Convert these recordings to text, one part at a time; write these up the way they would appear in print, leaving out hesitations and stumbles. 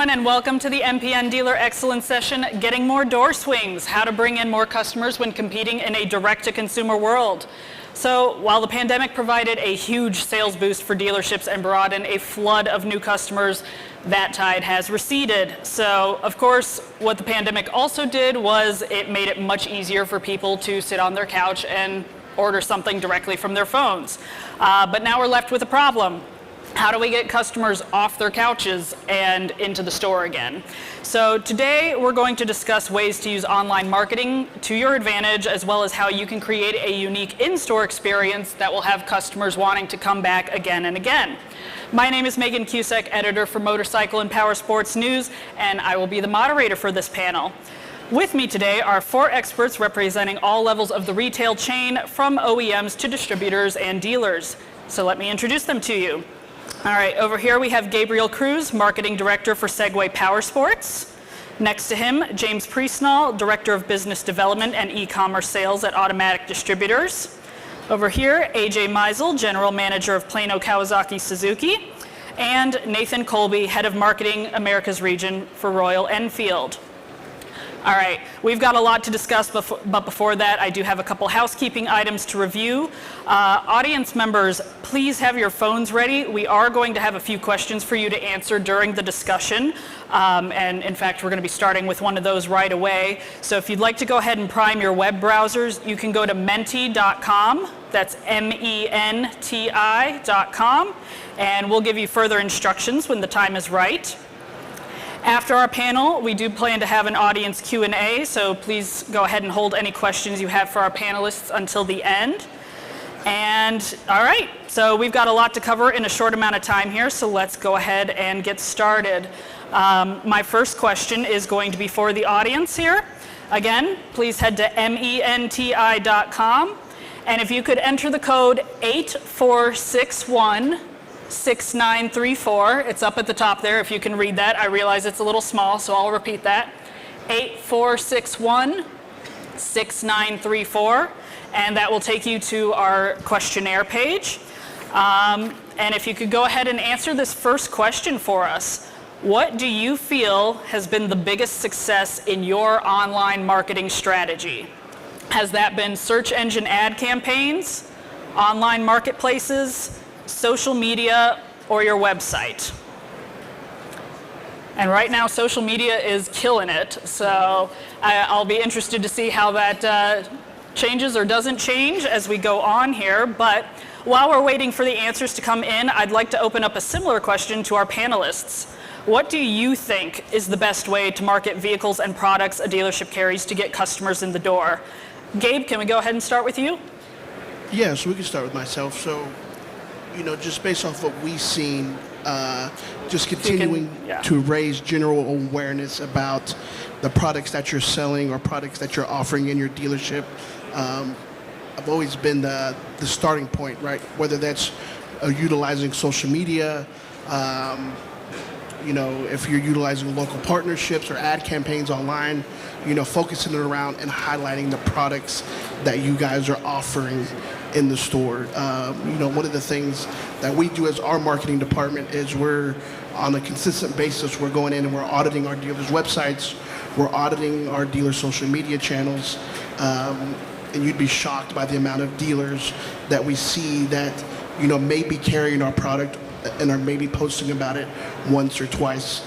everyone, and welcome to the MPN Dealer Excellence session, Getting More Door Swings, how to bring in more customers when competing in a direct-to-consumer world. So while the pandemic provided a huge sales boost for dealerships and brought in a flood of new customers, that tide has receded. So of course, what the pandemic also did was it made it much easier for people to sit on their couch and order something directly from their phones. But now we're left with a problem. How do we get customers off their couches and into the store again? So today we're going to discuss ways to use online marketing to your advantage, as well as how you can create a unique in-store experience that will have customers wanting to come back again and again. My name is Meagan Kusek, editor for Motorcycle and Powersports News, and I will be the moderator for this panel. With me today are 4 experts representing all levels of the retail chain, from OEMs to distributors and dealers. So let me introduce them to you. All right, over here we have Gabriel Cruz, Marketing Director for Segway Powersports. Next to him, James Priestnal, Director of Business Development and E-commerce Sales at Automatic Distributors. Over here, AJ Meisel, General Manager of Plano Kawasaki Suzuki. And Nathan Kolbe, Head of Marketing Americas Region for Royal Enfield. All right, we've got a lot to discuss, but before that, I do have a couple housekeeping items to review. Audience members, please have your phones ready. We are going to have a few questions for you to answer during the discussion. And in fact, we're going to be starting with one of those right away. So if you'd like to go ahead and prime your web browsers, you can go to menti.com. That's menti.com. And we'll give you further instructions when the time is right. After our panel, we do plan to have an audience Q&A, so please go ahead and hold any questions you have for our panelists until the end. And all right, so we've got a lot to cover in a short amount of time here, so let's go ahead and get started. My first question is going to be for the audience here. Again, please head to menti.com, and if you could enter the code 8461 6934. It's up at the top there if you can read that. I realize it's a little small, so I'll repeat that. 8461 6934, and that will take you to our questionnaire page. And if you could go ahead and answer this first question for us. What do you feel has been the biggest success in your online marketing strategy? Has that been search engine ad campaigns, online marketplaces, social media, or your website? And right now, social media is killing it, so I'll be interested to see how that changes or doesn't change as we go on here. But while we're waiting for the answers to come in, I'd like to open up a similar question to our panelists. What do you think is the best way to market vehicles and products a dealership carries to get customers in the door? Gabe, can we go ahead and start with you? Yeah, so we can start with myself. So, you know, just based off what we've seen, just continuing to raise general awareness about the products that you're selling or products that you're offering in your dealership. I've always been the starting point, right? Whether that's utilizing social media, you know, if you're utilizing local partnerships or ad campaigns online, you know, focusing it around and highlighting the products that you guys are offering in the store. You know, one of the things that we do as our marketing department is we're on a consistent basis, we're going in and we're auditing our dealers' websites, we're auditing our dealer social media channels, and you'd be shocked by the amount of dealers that we see that, you know, may be carrying our product and are maybe posting about it once or twice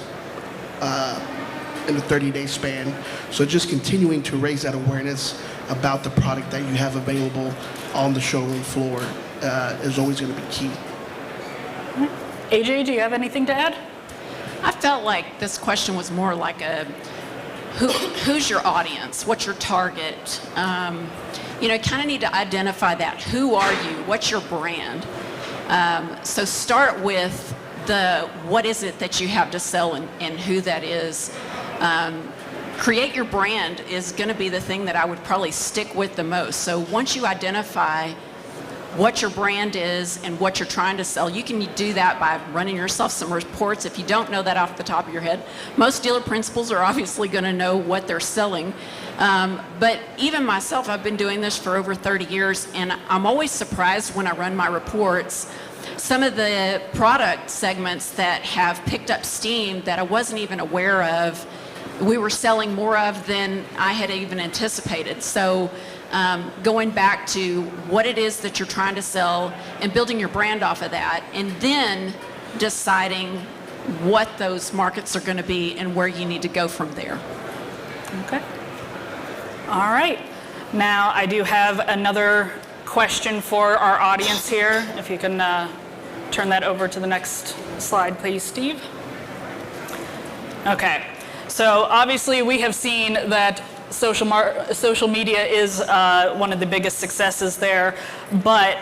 in a 30-day span. So just continuing to raise that awareness about the product that you have available on the showroom floor is always going to be key. AJ, do you have anything to add? I felt like this question was more like a who's your audience? What's your target? You know, kind of need to identify that. Who are you? What's your brand? So start with what is it that you have to sell and who that is. Create your brand is going to be the thing that I would probably stick with the most. So once you identify what your brand is and what you're trying to sell, you can do that by running yourself some reports. If you don't know that off the top of your head, most dealer principals are obviously going to know what they're selling. But even myself, I've been doing this for over 30 years, and I'm always surprised when I run my reports some of the product segments that have picked up steam that I wasn't even aware of, we were selling more of than I had even anticipated. So going back to what it is that you're trying to sell and building your brand off of that, and then deciding what those markets are going to be and where you need to go from there. Okay. All right. Now, I do have another question for our audience here. If you can turn that over to the next slide, please, Steve. Okay. So obviously, we have seen that social media is one of the biggest successes there. But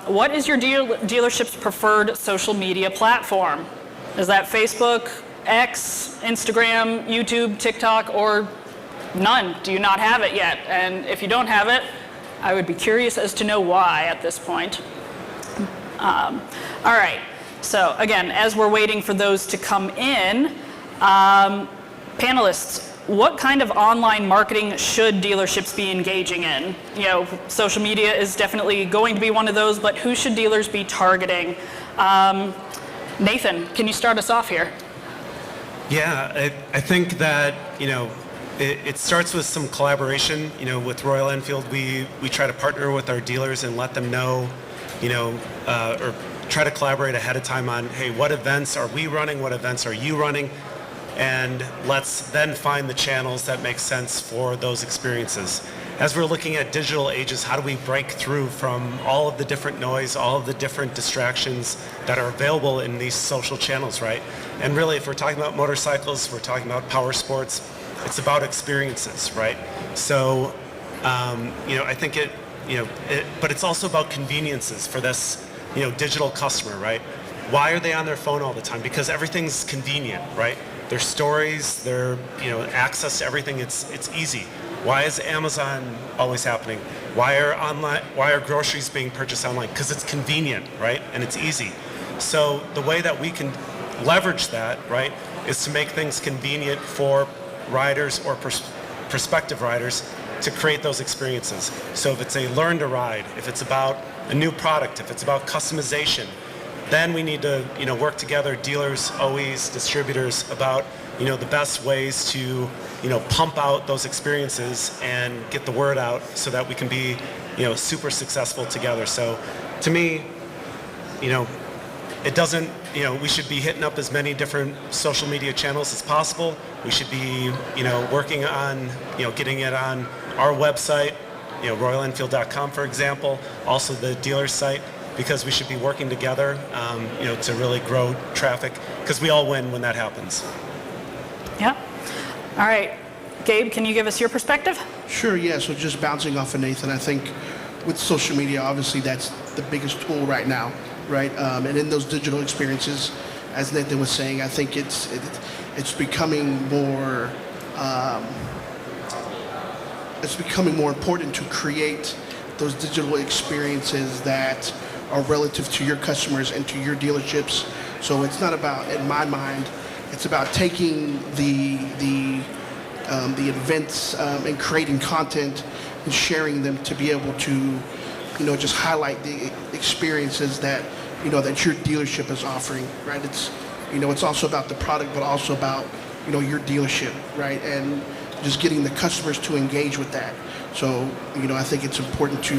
what is your dealership's preferred social media platform? Is that Facebook, X, Instagram, YouTube, TikTok, or none? Do you not have it yet? And if you don't have it, I would be curious as to know why at this point. All right. So again, as we're waiting for those to come in, panelists, what kind of online marketing should dealerships be engaging in? You know, social media is definitely going to be one of those, but who should dealers be targeting? Nathan, can you start us off here? Yeah, I think that, you know, it starts with some collaboration. You know, with Royal Enfield, we try to partner with our dealers and let them know, you know, or try to collaborate ahead of time on, hey, what events are we running? What events are you running? And let's then find the channels that make sense for those experiences. As we're looking at digital ages, how do we break through from all of the different noise, all of the different distractions that are available in these social channels, right? And really, if we're talking about motorcycles, we're talking about power sports, it's about experiences, right? So, you know, I think but it's also about conveniences for this, you know, digital customer, right? Why are they on their phone all the time? Because everything's convenient, right? Their stories, their, you know, access to everything, it's easy. Why is Amazon always happening? Why are groceries being purchased online? Because it's convenient, right? And it's easy. So the way that we can leverage that, right, is to make things convenient for riders or prospective riders to create those experiences. So if it's a learn to ride, if it's about a new product, if it's about customization, then we need to, you know, work together, dealers, OEs, distributors, about, you know, the best ways to, you know, pump out those experiences and get the word out so that we can be, you know, super successful together. So to me, you know, it doesn't, you know, we should be hitting up as many different social media channels as possible. We should be, you know, working on, you know, getting it on our website, you know, royalenfield.com, for example, also the dealer's site, because we should be working together, you know, to really grow traffic, because we all win when that happens. Yeah. All right. Gabe, can you give us your perspective? Sure, yeah. So just bouncing off of Nathan, I think with social media, obviously that's the biggest tool right now, right? And in those digital experiences, as Nathan was saying, I think it's becoming more important to create those digital experiences that are relative to your customers and to your dealerships. So it's not about, in my mind, it's about taking the events and creating content and sharing them to be able to, you know, just highlight the experiences that, you know, that your dealership is offering, right? It's, you know, it's also about the product, but also about, you know, your dealership, right? And just getting the customers to engage with that. So, you know, I think it's important to,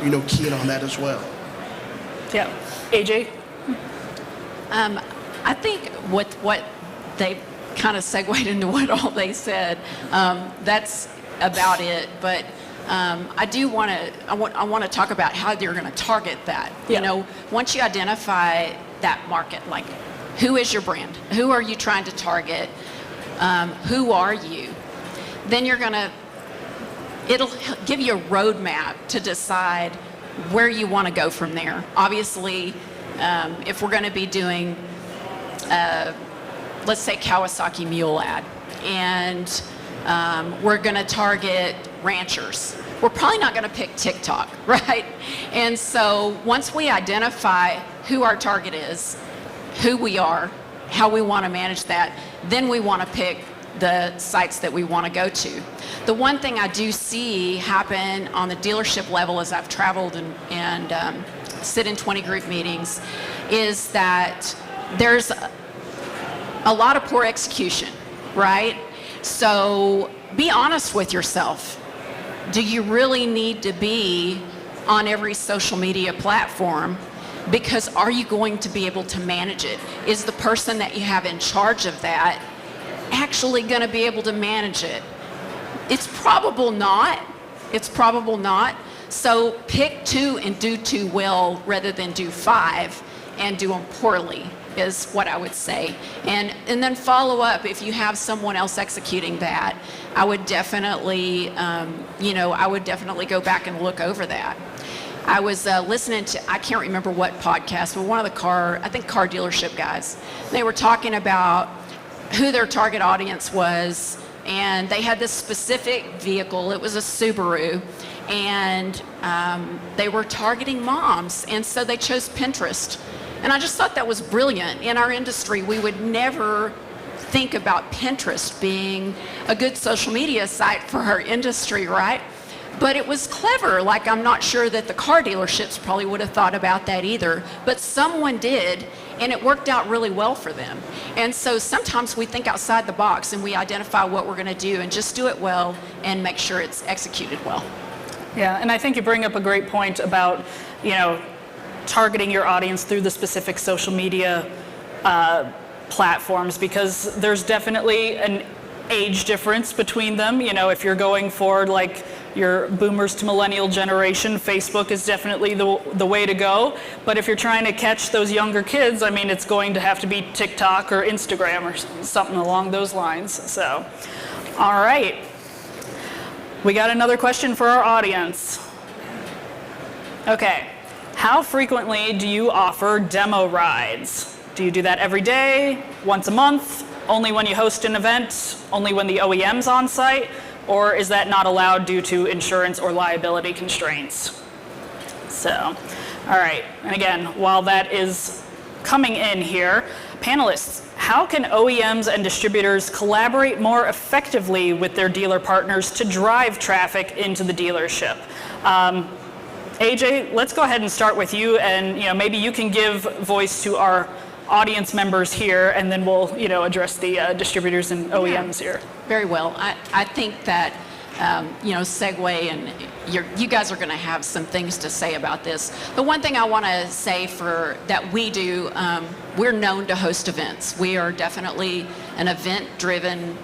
you know, key in on that as well. Yeah. AJ? I think with what they kind of segued into what all they said, that's about it. But I do want to talk about how you're going to target that. Yeah. You know, once you identify that market, like who is your brand? Who are you trying to target? Who are you? Then it'll give you a roadmap to decide where you want to go from there. Obviously, if we're going to be doing, let's say Kawasaki Mule ad, and we're going to target ranchers, we're probably not going to pick TikTok, right? And so once we identify who our target is, who we are, how we want to manage that, then we want to pick the sites that we want to go to. The one thing I do see happen on the dealership level as I've traveled and sit in 20 group meetings, is that there's a lot of poor execution, right? So be honest with yourself. Do you really need to be on every social media platform? Because are you going to be able to manage it? Is the person that you have in charge of that actually going to be able to manage it? It's probable not. It's probable not. So pick 2 and do 2 well rather than do 5 and do them poorly, is what I would say. And then follow up if you have someone else executing that. I would definitely, I would definitely go back and look over that. I was listening to, I can't remember what podcast, but one of the car dealership guys. They were talking about who their target audience was, and they had this specific vehicle. It was a Subaru, and they were targeting moms, and so they chose Pinterest. And I just thought that was brilliant. In our industry, we would never think about Pinterest being a good social media site for our industry, right? But it was clever. Like, I'm not sure that the car dealerships probably would have thought about that either, but someone did, and it worked out really well for them. And so sometimes we think outside the box and we identify what we're going to do and just do it well and make sure it's executed well. Yeah, and I think you bring up a great point about, targeting your audience through the specific social media platforms, because there's definitely an age difference between them. If you're going for like your boomers to millennial generation, Facebook is definitely the way to go. But if you're trying to catch those younger kids, I mean, it's going to have to be TikTok or Instagram or something along those lines. So, all right. We got another question for our audience. Okay. How frequently do you offer demo rides? Do you do that every day, once a month, only when you host an event, only when the OEM's on site, or is that not allowed due to insurance or liability constraints? So, all right, and again, while that is coming in here, panelists, how can OEMs and distributors collaborate more effectively with their dealer partners to drive traffic into the dealership? AJ, let's go ahead and start with you, and maybe you can give voice to our audience members here, and then we'll address the distributors and OEMs here. Very well. I think that Segway and you guys are going to have some things to say about this. The one thing I want to say that we do, we're known to host events. We are definitely an event-driven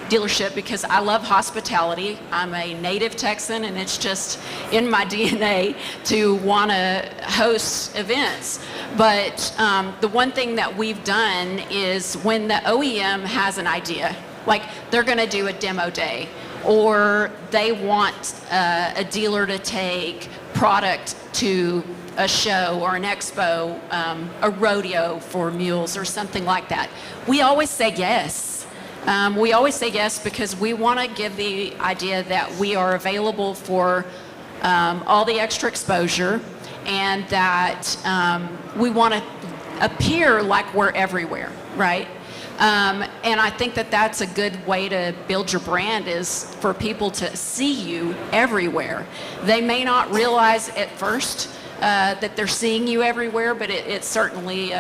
dealership because I love hospitality. I'm a native Texan, and it's just in my DNA to want to host events. But the one thing that we've done is when the OEM has an idea, like they're going to do a demo day, or they want a dealer to take product to a show or an expo, a rodeo for mules or something like that, we always say yes. We always say yes because we want to give the idea that we are available for all the extra exposure, and that we want to appear like we're everywhere, right? And I think that that's a good way to build your brand, is for people to see you everywhere. They may not realize at first that they're seeing you everywhere, but it certainly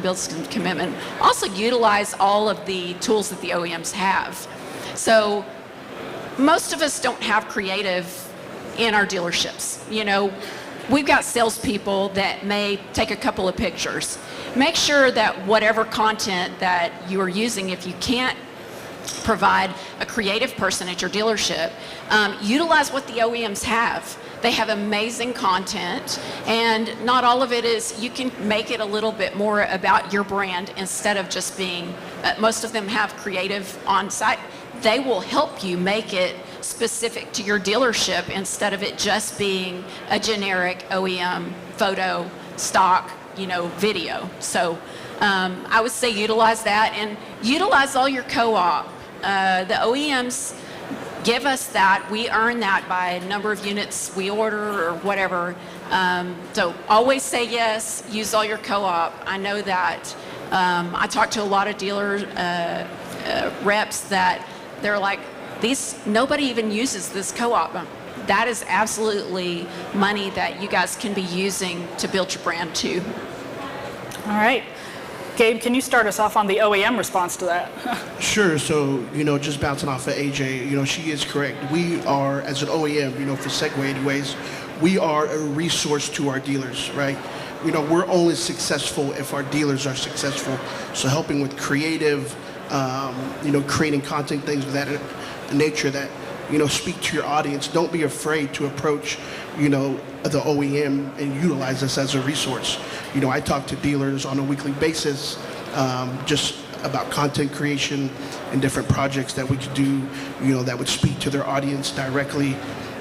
builds some commitment. Also utilize all of the tools that the OEMs have. So most of us don't have creative in our dealerships. We've got salespeople that may take a couple of pictures. Make sure that whatever content that you are using, if you can't provide a creative person at your dealership, utilize what the OEMs have. They have amazing content, and not all of it is, you can make it a little bit more about your brand instead of just being, most of them have creative on site. They will help you make it specific to your dealership instead of it just being a generic OEM photo, stock, video. So I would say utilize that, and utilize all your co-op. The OEMs give us that. We earn that by number of units we order or whatever. So always say yes, use all your co-op. I know that. I talk to a lot of dealer reps that they're like, nobody even uses this co-op. That is absolutely money that you guys can be using to build your brand too. All right. Gabe, can you start us off on the OEM response to that? Sure. So, just bouncing off of AJ, she is correct. We are, as an OEM, for Segway anyways, we are a resource to our dealers, right? We're only successful if our dealers are successful. So helping with creative, creating content, things of that nature that, speak to your audience. Don't be afraid to approach, the OEM and utilize us as a resource. I talk to dealers on a weekly basis, just about content creation and different projects that we could do, that would speak to their audience directly,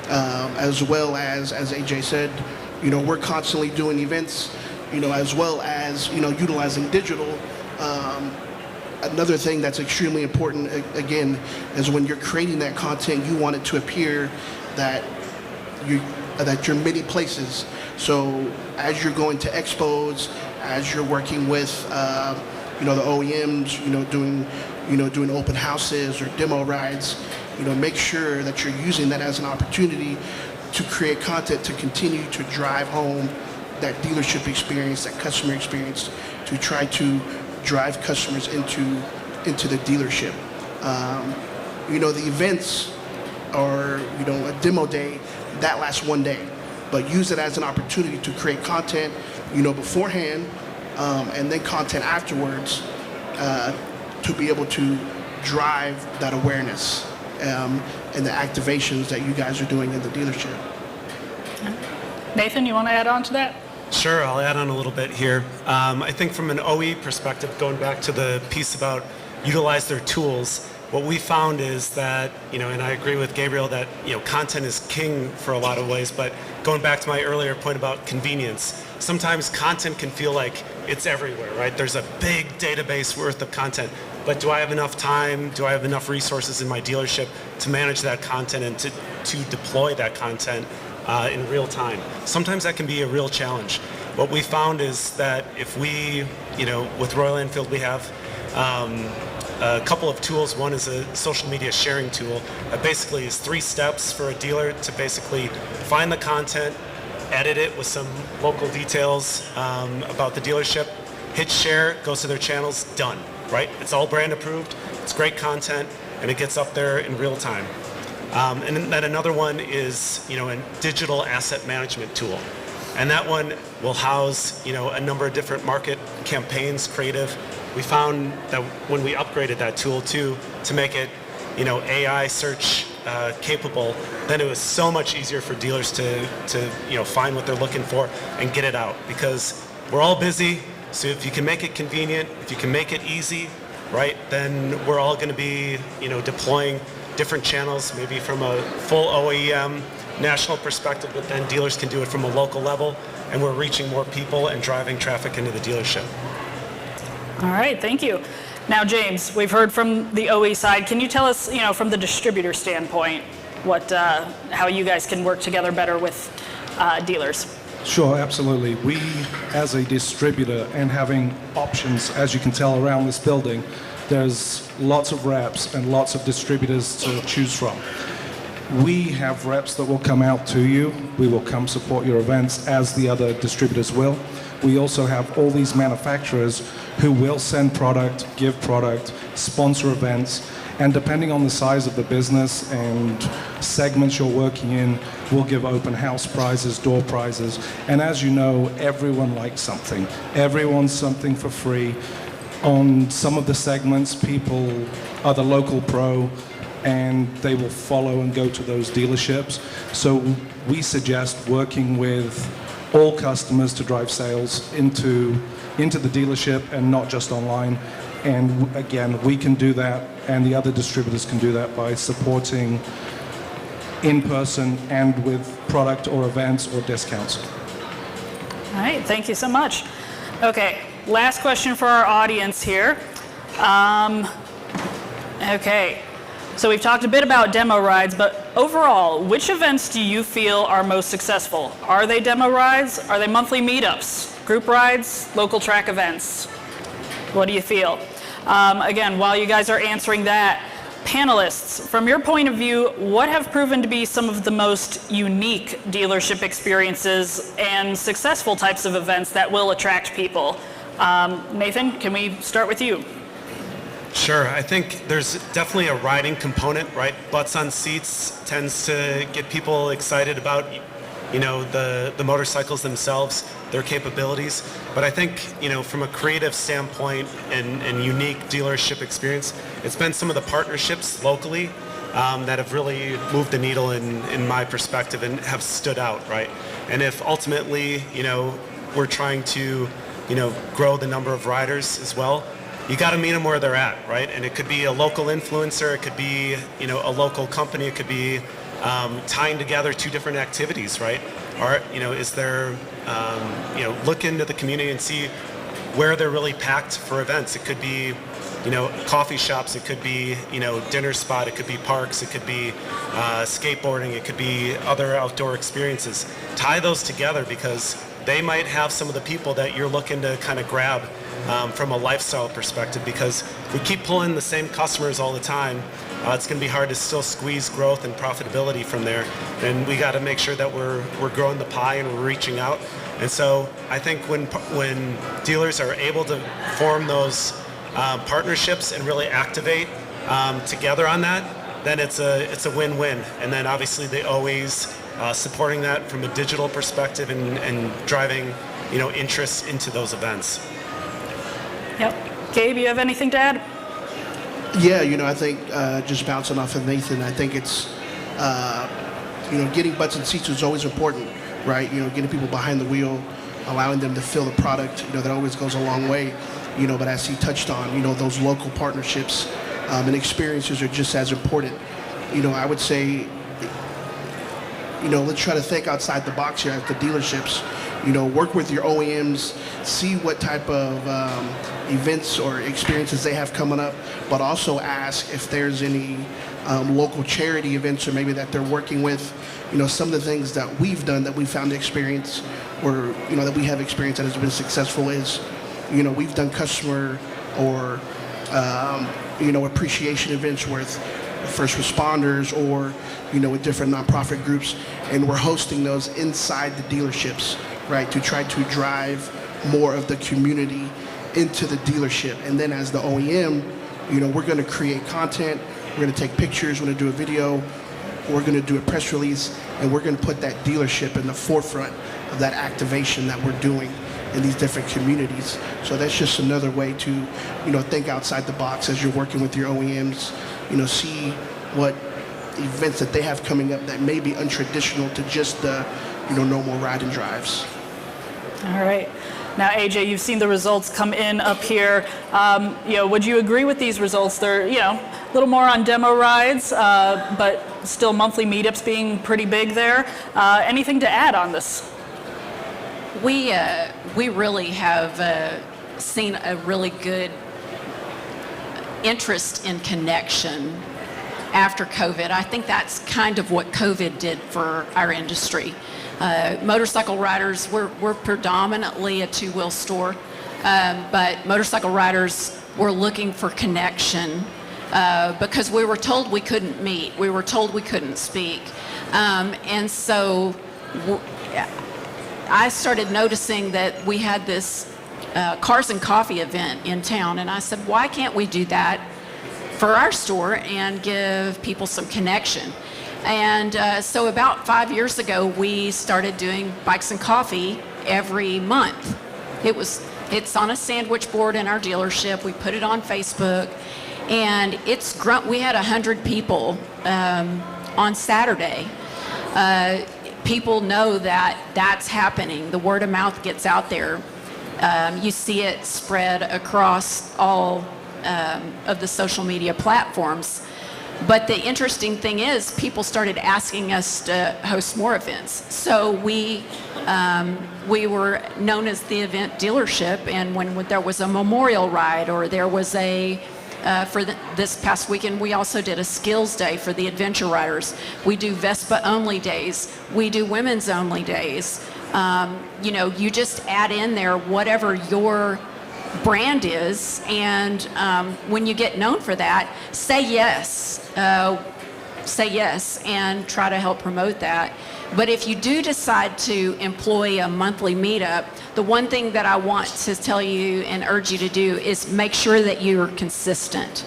as well as AJ said, we're constantly doing events, as well as, utilizing digital. Another thing that's extremely important, again, is when you're creating that content, you want it to appear that you're many places. So as you're going to expos, as you're working with, the OEMs, doing open houses or demo rides, make sure that you're using that as an opportunity to create content to continue to drive home that dealership experience, that customer experience, to try to drive customers into the dealership. The events are, a demo day, that lasts one day, but use it as an opportunity to create content, beforehand, and then content afterwards, to be able to drive that awareness, and the activations that you guys are doing in the dealership. Nathan, you want to add on to that? Sure, I'll add on a little bit here. I think from an OE perspective, going back to the piece about utilize their tools, what we found is that, and I agree with Gabriel that, content is king for a lot of ways, but going back to my earlier point about convenience, sometimes content can feel like it's everywhere, right? There's a big database worth of content, but do I have enough time? Do I have enough resources in my dealership to manage that content and to deploy that content in real time? Sometimes that can be a real challenge. What we found is that if we, with Royal Enfield, we have a couple of tools. One is a social media sharing tool that basically is 3 steps for a dealer to basically find the content, edit it with some local details about the dealership, hit share, goes to their channels, done, right? It's all brand approved, it's great content, and it gets up there in real time. And then another one is, a digital asset management tool. And that one will house, a number of different market campaigns, creative. We found that when we upgraded that tool too, to make it, AI search capable, then it was so much easier for dealers to find what they're looking for and get it out. Because we're all busy, so if you can make it convenient, if you can make it easy, right, then we're all going to be, deploying different channels, maybe from a full OEM national perspective, but then dealers can do it from a local level, and we're reaching more people and driving traffic into the dealership. All right, thank you. Now, James, we've heard from the OE side. Can you tell us, from the distributor standpoint, how you guys can work together better with dealers? Sure, absolutely. We, as a distributor, and having options, as you can tell around this building, there's lots of reps and lots of distributors to choose from. We have reps that will come out to you. We will come support your events, as the other distributors will. We also have all these manufacturers who will send product, give product, sponsor events, and depending on the size of the business and segments you're working in, we'll give open house prizes, door prizes. And as you know, everyone likes something. Everyone's something for free. On some of the segments, people are the local pro, and they will follow and go to those dealerships. So we suggest working with all customers to drive sales into the dealership and not just online. And again, we can do that, and the other distributors can do that by supporting in person and with product or events or discounts. All right, thank you so much. Okay, last question for our audience here. Okay, so we've talked a bit about demo rides, but overall, which events do you feel are most successful? Are they demo rides? Are they monthly meetups? Group rides? Local track events? What do you feel? Again, while you guys are answering that, Panelists, from your point of view, what have proven to be some of the most unique dealership experiences and successful types of events that will attract people? Nathan, can we start with you? Sure. I think there's definitely a riding component, right? Butts on seats tends to get people excited about, the motorcycles themselves, their capabilities. But I think, from a creative standpoint and unique dealership experience, it's been some of the partnerships locally that have really moved the needle in my perspective and have stood out, right? And if ultimately, we're trying to, grow the number of riders as well, you got to meet them where they're at, right? And it could be a local influencer, it could be, a local company, it could be tying together two different activities, right? Or, is there, look into the community and see where they're really packed for events. It could be, coffee shops, it could be, dinner spot, it could be parks, it could be skateboarding, it could be other outdoor experiences. Tie those together because they might have some of the people that you're looking to kind of grab from a lifestyle perspective, because if we keep pulling the same customers all the time, it's going to be hard to still squeeze growth and profitability from there. And we got to make sure that we're growing the pie and we're reaching out. And so I think when dealers are able to form those partnerships and really activate together on that, then it's a win-win. And then obviously they always supporting that from a digital perspective and driving interest into those events. Yep. Gabe, you have anything to add? Yeah, I think just bouncing off of Nathan, I think it's, getting butts and seats is always important, right? Getting people behind the wheel, allowing them to feel the product, that always goes a long way, but as he touched on, those local partnerships and experiences are just as important. I would say, let's try to think outside the box here at the dealerships. Work with your OEMs, see what type of events or experiences they have coming up, but also ask if there's any local charity events or maybe that they're working with. Some of the things that we've done that we found experience or, that we have experience that has been successful is, we've done customer or, appreciation events with first responders or, with different nonprofit groups, and we're hosting those inside the dealerships, right, to try to drive more of the community into the dealership. And then as the OEM, we're going to create content, we're going to take pictures, we're going to do a video, we're going to do a press release, and we're going to put that dealership in the forefront of that activation that we're doing in these different communities. So that's just another way to, think outside the box as you're working with your OEMs, see what events that they have coming up that may be untraditional to just the, normal ride and drives. All right. Now, AJ, you've seen the results come in up here. Would you agree with these results? They're, a little more on demo rides, but still monthly meetups being pretty big there. Anything to add on this? We really have seen a really good interest in connection after COVID. I think that's kind of what COVID did for our industry. Motorcycle riders, we're predominantly a two-wheel store, but motorcycle riders were looking for connection because we were told we couldn't meet. We were told we couldn't speak. And so I started noticing that we had this Cars and Coffee event in town, and I said, why can't we do that for our store and give people some connection? And so about 5 years ago, we started doing Bikes and Coffee every month. It's on a sandwich board in our dealership. We put it on Facebook, and it's grown. We had 100 people on Saturday. People know that that's happening. The word of mouth gets out there. You see it spread across all of the social media platforms. But the interesting thing is people started asking us to host more events. So we were known as the event dealership, and when there was a memorial ride or there was this past weekend, we also did a skills day for the adventure riders. We do Vespa only days. We do women's only days. You just add in there whatever your brand is, and when you get known for that, say yes. Say yes and try to help promote that. But if you do decide to employ a monthly meetup, the one thing that I want to tell you and urge you to do is make sure that you're consistent.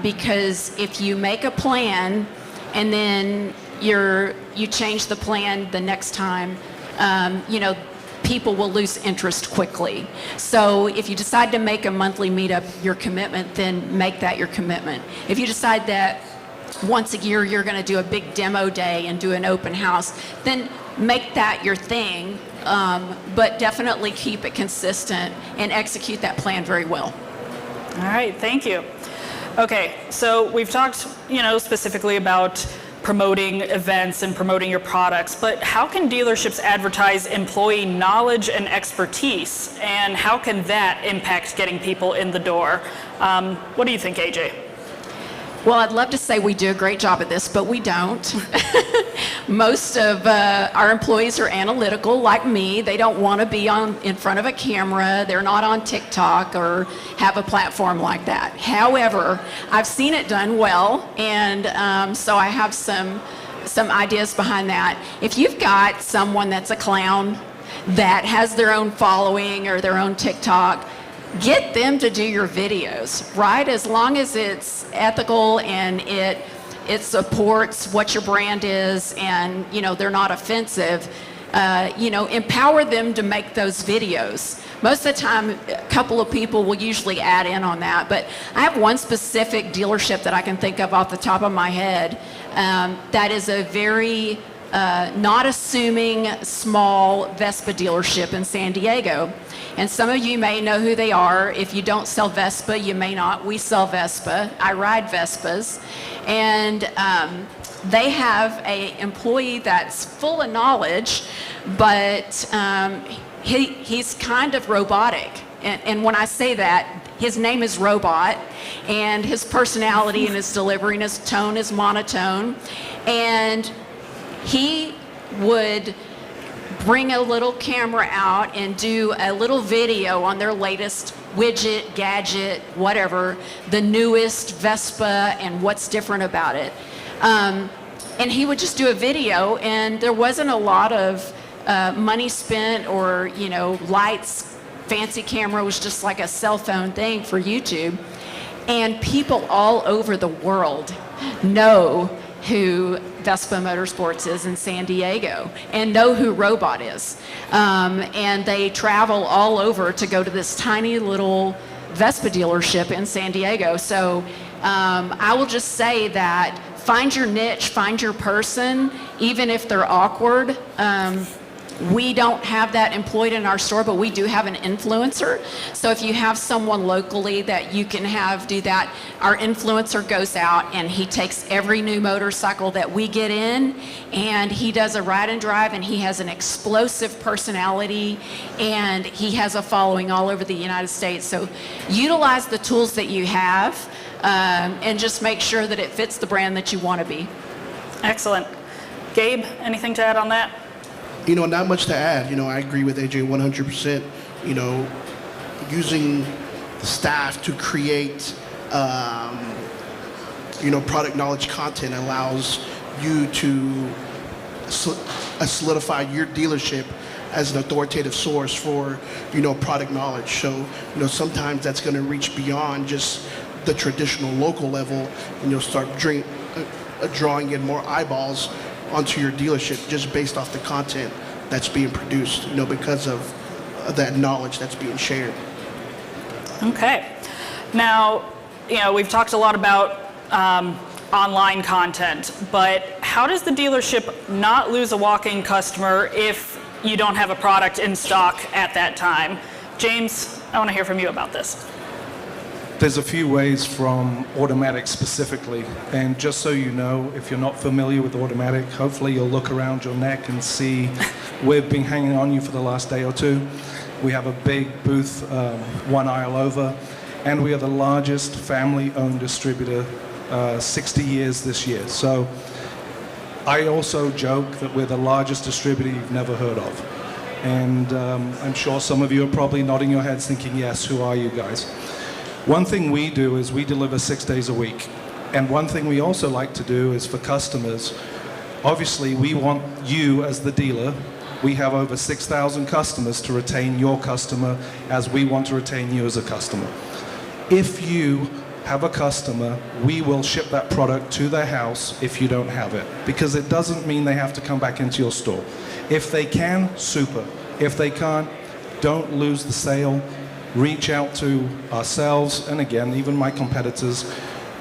Because if you make a plan and then you change the plan the next time, people will lose interest quickly. So if you decide to make a monthly meetup your commitment, then make that your commitment. If you decide that once a year you're going to do a big demo day and do an open house, then make that your thing, but definitely keep it consistent and execute that plan very well. All right, thank you. Okay, so we've talked, specifically about promoting events and promoting your products, but how can dealerships advertise employee knowledge and expertise, and how can that impact getting people in the door? What do you think, AJ? Well, I'd love to say we do a great job at this, but we don't. Most of our employees are analytical like me. They don't want to be in front of a camera. They're not on TikTok or have a platform like that. However, I've seen it done well, and so I have some ideas behind that. If you've got someone that's a clown that has their own following or their own TikTok, get them to do your videos, right? As long as it's ethical and it supports what your brand is, and they're not offensive, empower them to make those videos. Most of the time, a couple of people will usually add in on that, but I have one specific dealership that I can think of off the top of my head that is a very not assuming small Vespa dealership in San Diego. And some of you may know who they are. If you don't sell Vespa, you may not. We sell Vespa. I ride Vespas. And they have an employee that's full of knowledge, but he's kind of robotic. And when I say that, his name is Robot, and his personality and his delivery and his tone is monotone. And he would bring a little camera out and do a little video on their latest widget, gadget, whatever, the newest Vespa and what's different about it. And he would just do a video, and there wasn't a lot of money spent or, lights, fancy camera. It was just like a cell phone thing for YouTube. And people all over the world know who Vespa Motorsports is in San Diego and know who Robot is. And they travel all over to go to this tiny little Vespa dealership in San Diego. So I will just say that find your niche, find your person, even if they're awkward. We don't have that employed in our store, but we do have an influencer. So if you have someone locally that you can have do that, our influencer goes out and he takes every new motorcycle that we get in, and he does a ride and drive, and he has an explosive personality, and he has a following all over the United States. So utilize the tools that you have, and just make sure that it fits the brand that you want to be. Excellent. Gabe, anything to add on that? Not much to add. I agree with AJ 100%. Using the staff to create, product knowledge content allows you to solidify your dealership as an authoritative source for, product knowledge. So, sometimes that's going to reach beyond just the traditional local level, and you'll start drawing in more eyeballs onto your dealership just based off the content that's being produced, because of that knowledge that's being shared. Okay. Now, we've talked a lot about online content, but how does the dealership not lose a walk-in customer if you don't have a product in stock at that time? James, I want to hear from you about this. There's a few ways from automatic specifically, and just so you know, if you're not familiar with automatic, hopefully you'll look around your neck and see we've been hanging on you for the last day or two. We have a big booth one aisle over, and we are the largest family-owned distributor, 60 years this year. So I also joke that we're the largest distributor you've never heard of. And I'm sure some of you are probably nodding your heads thinking, yes, who are you guys? One thing we do is we deliver 6 days a week. And one thing we also like to do is for customers, obviously we want you as the dealer. We have over 6,000 customers to retain your customer as we want to retain you as a customer. If you have a customer, we will ship that product to their house if you don't have it, because it doesn't mean they have to come back into your store. If they can, super. If they can't, don't lose the sale. Reach out to ourselves, and again, even my competitors.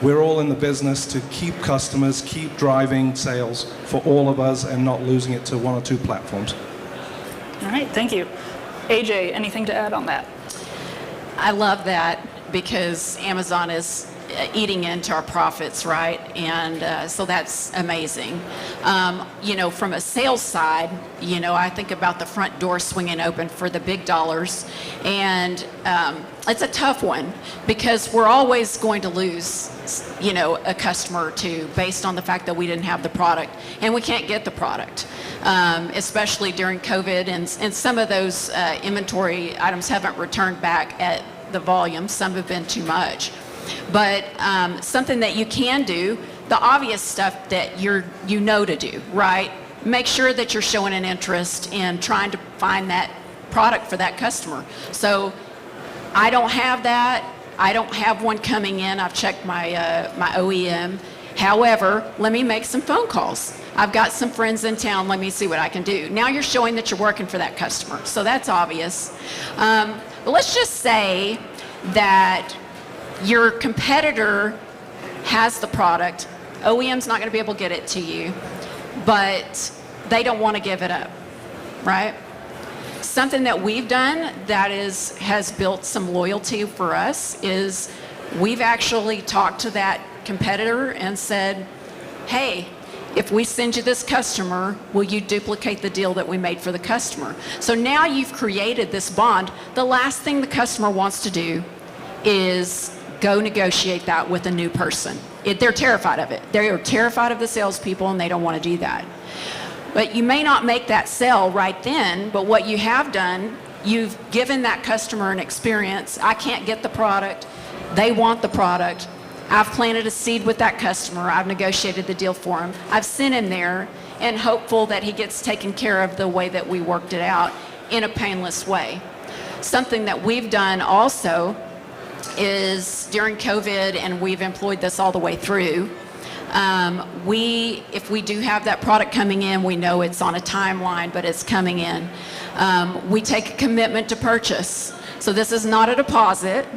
We're all in the business to keep customers, keep driving sales for all of us and not losing it to one or two platforms. All right, thank you. AJ, anything to add on that? I love that because Amazon is eating into our profits, right? And so that's amazing. From a sales side, I think about the front door swinging open for the big dollars. And it's a tough one because we're always going to lose, a customer or two based on the fact that we didn't have the product and we can't get the product, especially during COVID. And some of those inventory items haven't returned back at the volume. Some have been too much. But something that you can do, the obvious stuff that you know to do, right? Make sure that you're showing an interest in trying to find that product for that customer. So I don't have that. I don't have one coming in. I've checked my OEM. However, let me make some phone calls. I've got some friends in town. Let me see what I can do. Now you're showing that you're working for that customer. So that's obvious. But let's just say that your competitor has the product, OEM's not going to be able to get it to you, but they don't want to give it up, right? Something that we've done that has built some loyalty for us is we've actually talked to that competitor and said, hey, if we send you this customer, will you duplicate the deal that we made for the customer? So now you've created this bond. The last thing the customer wants to do is go negotiate that with a new person. They're terrified of it. They're terrified of the salespeople and they don't want to do that. But you may not make that sale right then, but what you have done, you've given that customer an experience. I can't get the product. They want the product. I've planted a seed with that customer. I've negotiated the deal for him. I've sent him there and hopeful that he gets taken care of the way that we worked it out in a painless way. Something that we've done also is during COVID, and we've employed this all the way through, if we do have that product coming in, we know it's on a timeline, but it's coming in. We take a commitment to purchase. So this is not a deposit.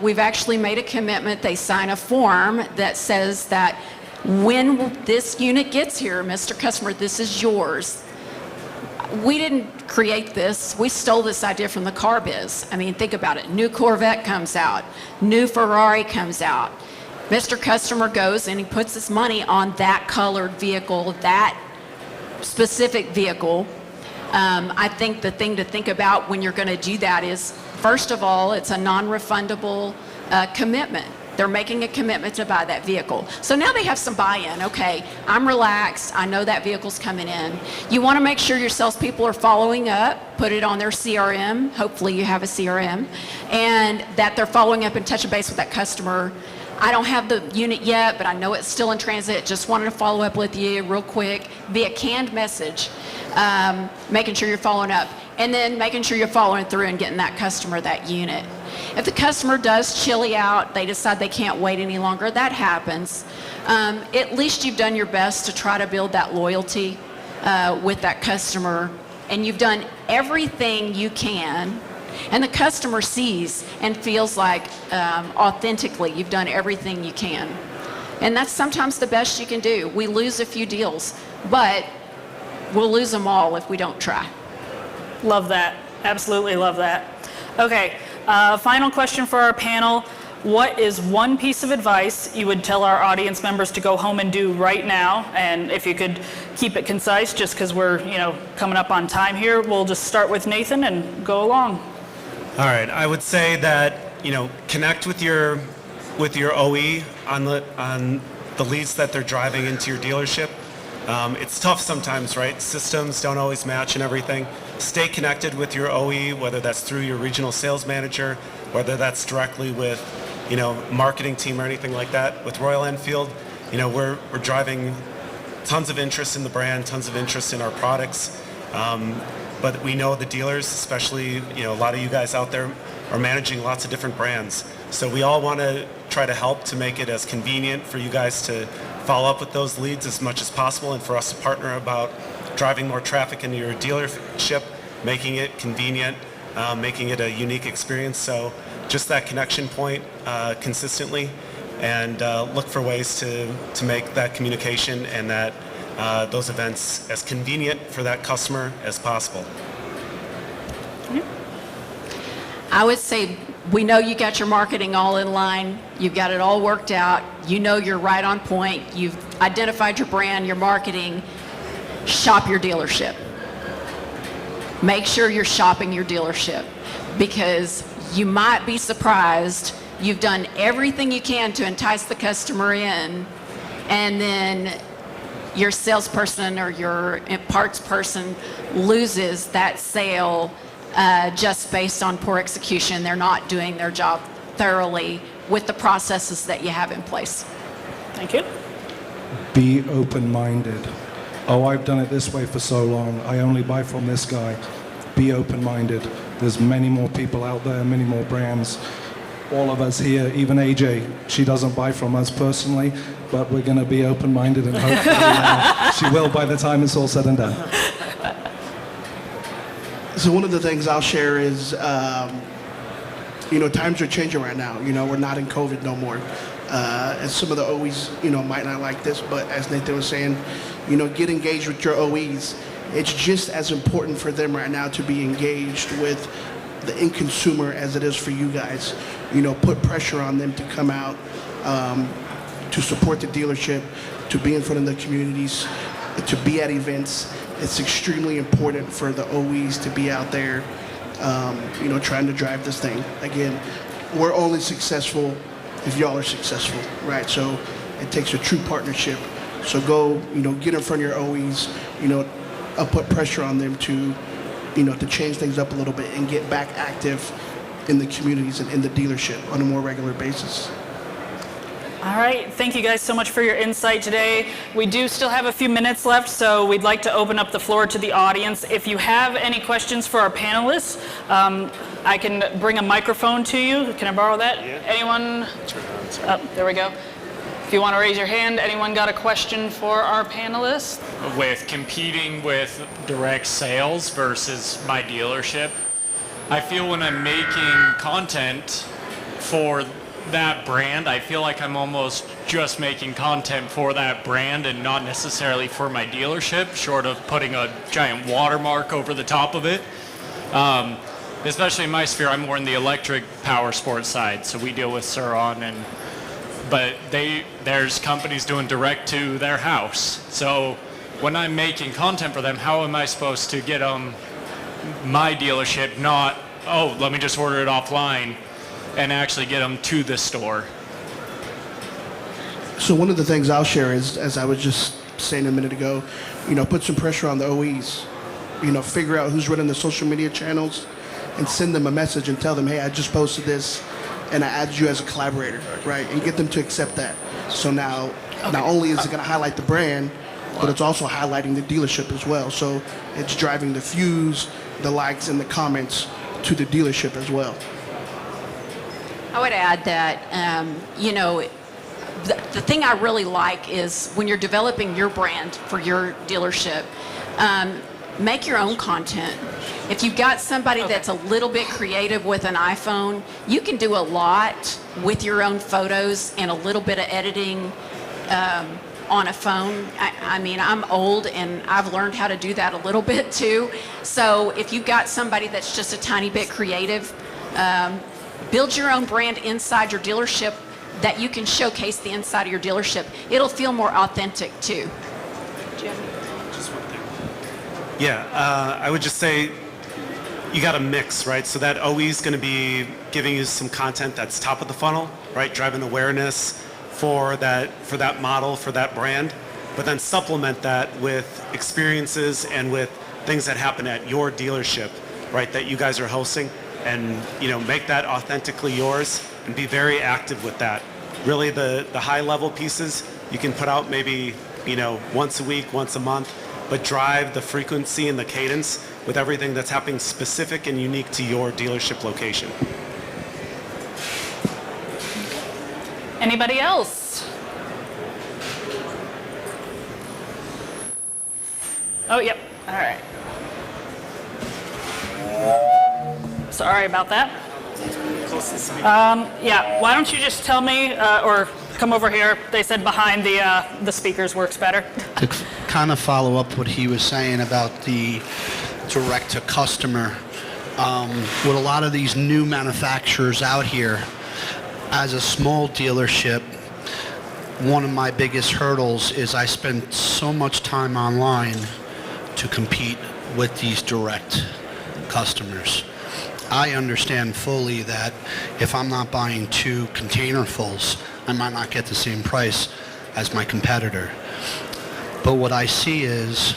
We've actually made a commitment. They sign a form that says that when this unit gets here, Mr. Customer, this is yours. We didn't create this. We stole this idea from the car biz. I mean, think about it. New Corvette comes out. New Ferrari comes out. Mr. Customer goes and he puts his money on that colored vehicle, that specific vehicle. I think the thing to think about when you're going to do that is, first of all, it's a non-refundable commitment. They're making a commitment to buy that vehicle. So now they have some buy-in. Okay, I'm relaxed. I know that vehicle's coming in. You want to make sure your salespeople are following up, put it on their CRM. Hopefully you have a CRM. And that they're following up and touching base with that customer. I don't have the unit yet, but I know it's still in transit. Just wanted to follow up with you real quick via canned message, making sure you're following up. And then making sure you're following through and getting that customer that unit. If the customer does chilly out, they decide they can't wait any longer, that happens. At least you've done your best to try to build that loyalty with that customer, and you've done everything you can, and the customer sees and feels like authentically you've done everything you can. And that's sometimes the best you can do. We lose a few deals, but we'll lose them all if we don't try. Love that. Absolutely love that. Okay, final question for our panel. What is one piece of advice you would tell our audience members to go home and do right now? And if you could keep it concise, just because we're coming up on time here, we'll just start with Nathan and go along. All right, I would say that connect with your OE on the leads that they're driving into your dealership. It's tough sometimes, right? Systems don't always match and everything. Stay connected with your OE, whether that's through your regional sales manager, whether that's directly with, marketing team or anything like that. With Royal Enfield, we're driving tons of interest in the brand, tons of interest in our products. But we know the dealers, especially, a lot of you guys out there are managing lots of different brands. So we all want to try to help to make it as convenient for you guys to follow up with those leads as much as possible, and for us to partner about driving more traffic into your dealership, making it convenient, making it a unique experience. So just that connection point consistently, and look for ways to make that communication and that those events as convenient for that customer as possible. I would say we know you got your marketing all in line. You've got it all worked out. You're right on point. You've identified your brand, your marketing. Shop your dealership. Make sure you're shopping your dealership, because you might be surprised. You've done everything you can to entice the customer in, and then your salesperson or your parts person loses that sale just based on poor execution. They're not doing their job thoroughly with the processes that you have in place. Thank you. Be open-minded. Oh, I've done it this way for so long. I only buy from this guy. Be open-minded. There's many more people out there, many more brands. All of us here, even AJ, she doesn't buy from us personally, but we're going to be open-minded, and hopefully she will by the time it's all said and done. So one of the things I'll share is, times are changing right now. We're not in COVID no more. And some of the OEs, might not like this, but as Nathan was saying, get engaged with your OEs. It's just as important for them right now to be engaged with the end consumer as it is for you guys. Put pressure on them to come out, to support the dealership, to be in front of the communities, to be at events. It's extremely important for the OEs to be out there, trying to drive this thing. Again, we're only successful if y'all are successful, right? So it takes a true partnership. So go, get in front of your OEs, put pressure on them to, to change things up a little bit and get back active in the communities and in the dealership on a more regular basis. All right, thank you guys so much for your insight today. We do still have a few minutes left, so we'd like to open up the floor to the audience. If you have any questions for our panelists, I can bring a microphone to you. Can I borrow that? Yeah. Anyone? Oh, there we go. If you want to raise your hand, anyone got a question for our panelists? With competing with direct sales versus my dealership, I feel when I'm making content for that brand, I feel like I'm almost just making content for that brand and not necessarily for my dealership, short of putting a giant watermark over the top of it. Especially in my sphere, I'm more in the electric Powersports side, so we deal with Suron, but there's companies doing direct to their house. So when I'm making content for them, how am I supposed to get them my dealership, not, oh, let me just order it offline, and actually get them to the store? So one of the things I'll share is, as I was just saying a minute ago, put some pressure on the OEs. Figure out who's running the social media channels and send them a message and tell them, hey, I just posted this and I added you as a collaborator, right? And get them to accept that. So now, not only is it going to highlight the brand, but it's also highlighting the dealership as well. So it's driving the views, the likes, and the comments to the dealership as well. I would add that, the thing I really like is when you're developing your brand for your dealership, make your own content. If you've got somebody that's a little bit creative with an iPhone, you can do a lot with your own photos and a little bit of editing on a phone. I'm old and I've learned how to do that a little bit too. So if you've got somebody that's just a tiny bit creative, build your own brand inside your dealership that you can showcase the inside of your dealership. It'll feel more authentic too. Just one thing. Yeah, I would just say you got to mix, right? So that OE is going to be giving you some content that's top of the funnel, right? Driving awareness for that model, for that brand. but then supplement that with experiences and with things that happen at your dealership, right, that you guys are hosting, and make that authentically yours and be very active with that. Really, the high level pieces you can put out maybe once a week, once a month, but drive the frequency and the cadence with everything that's happening specific and unique to your dealership location. Anybody else? Oh, yep. All right. Sorry about that. Yeah, why don't you just tell me, or come over here. They said behind the speakers works better. To kind of follow up what he was saying about the direct-to-customer, with a lot of these new manufacturers out here, as a small dealership, one of my biggest hurdles is I spend so much time online to compete with these direct customers. I understand fully that if I'm not buying 2 containerfuls, I might not get the same price as my competitor. But what I see is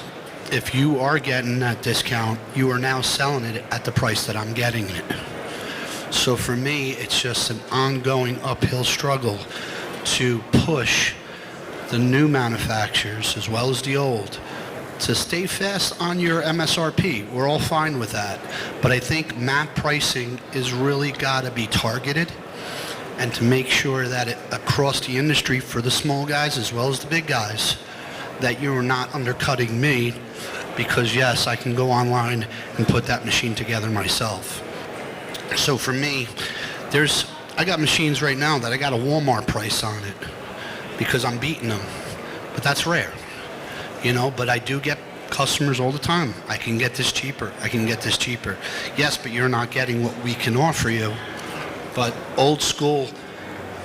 if you are getting that discount, you are now selling it at the price that I'm getting it. So for me, it's just an ongoing uphill struggle to push the new manufacturers as well as the old to stay fast on your MSRP. We're all fine with that. But I think MAP pricing is really got to be targeted, and to make sure that across the industry for the small guys as well as the big guys, that you are not undercutting me, because yes, I can go online and put that machine together myself. So for me, I got machines right now that I got a Walmart price on it because I'm beating them, but that's rare. But I do get customers all the time. I can get this cheaper. I can get this cheaper. Yes, but you're not getting what we can offer you. But old school,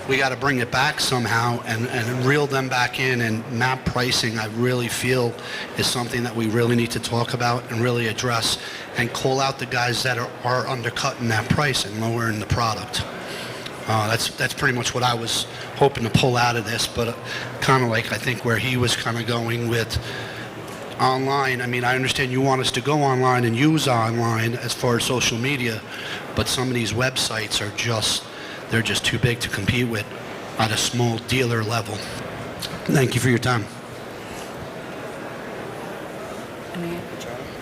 we got to bring it back somehow and reel them back in. And MAP pricing, I really feel, is something that we really need to talk about and really address, and call out the guys that are undercutting that price and lowering the product. That's pretty much what I was hoping to pull out of this, but kind of like I think where he was kind of going with online. I mean, I understand you want us to go online and use online as far as social media, but some of these websites they're just too big to compete with at a small dealer level. Thank you for your time.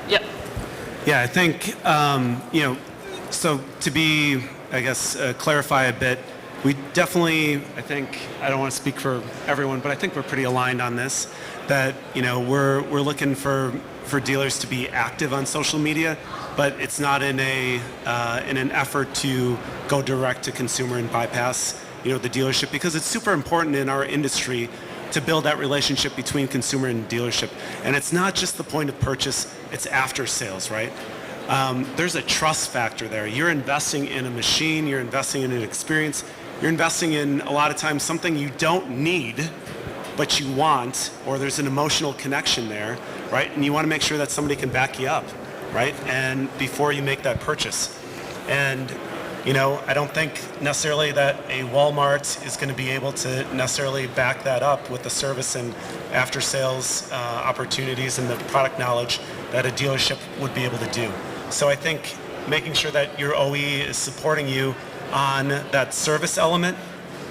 Yep. Yeah, I think, so to be, I guess, clarify a bit, we definitely, I don't want to speak for everyone, but I think we're pretty aligned on this, that, we're looking for dealers to be active on social media, but it's not in an effort to go direct to consumer and bypass, the dealership, because it's super important in our industry to build that relationship between consumer and dealership. And it's not just the point of purchase, it's after sales, right? There's a trust factor there. You're investing in a machine, you're investing in an experience, you're investing in, a lot of times, something you don't need, but you want, or there's an emotional connection there, right? And you want to make sure that somebody can back you up, right? And before you make that purchase. And, I don't think necessarily that a Walmart is going to be able to necessarily back that up with the service and after sales opportunities and the product knowledge that a dealership would be able to do. So I think making sure that your OE is supporting you on that service element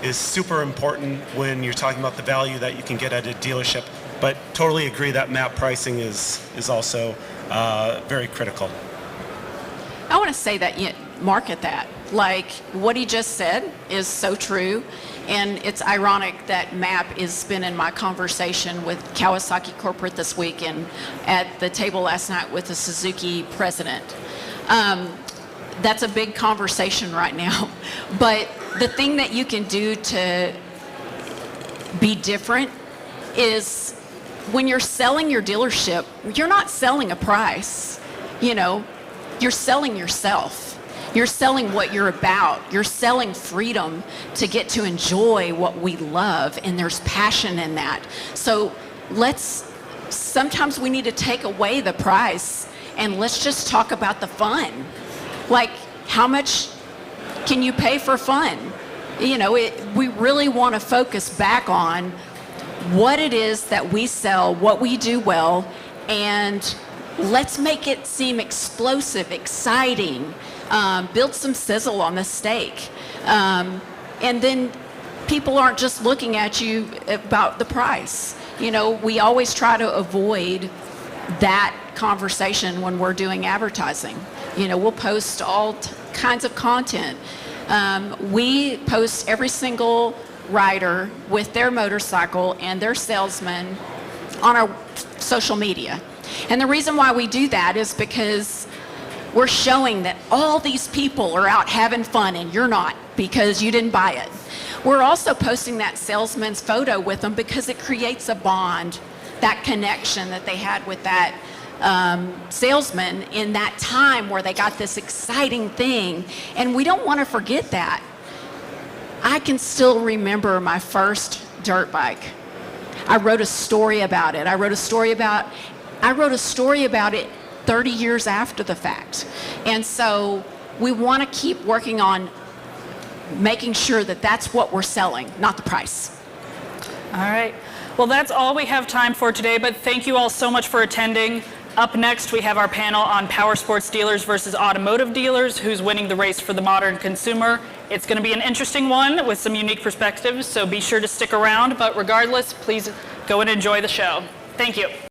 is super important when you're talking about the value that you can get at a dealership. But totally agree that MAP pricing is also very critical. I want to say that you market that. Like what he just said is so true. And it's ironic that MAP has been in my conversation with Kawasaki corporate this week and at the table last night with the Suzuki president. That's a big conversation right now. But the thing that you can do to be different is when you're selling your dealership, you're not selling a price. You're selling yourself. You're selling what you're about. You're selling freedom to get to enjoy what we love, and there's passion in that. So sometimes we need to take away the price and let's just talk about the fun. Like, how much can you pay for fun? We really want to focus back on what it is that we sell, what we do well, and let's make it seem explosive, exciting, build some sizzle on the steak. And then people aren't just looking at you about the price. You know, we always try to avoid that conversation when we're doing advertising. You know, we'll post all kinds of content. We post every single rider with their motorcycle and their salesman on our social media. And the reason why we do that is because we're showing that all these people are out having fun and you're not, because you didn't buy it. We're also posting that salesman's photo with them because it creates a bond, that connection that they had with that salesman in that time where they got this exciting thing. And we don't want to forget that. I can still remember my first dirt bike. I wrote a story about it. I wrote a story about it 30 years after the fact. And so we want to keep working on making sure that that's what we're selling, not the price. All right. Well, that's all we have time for today, but thank you all so much for attending. Up next, we have our panel on Powersports dealers versus automotive dealers, who's winning the race for the modern consumer. It's going to be an interesting one with some unique perspectives, so be sure to stick around. But regardless, please go and enjoy the show. Thank you.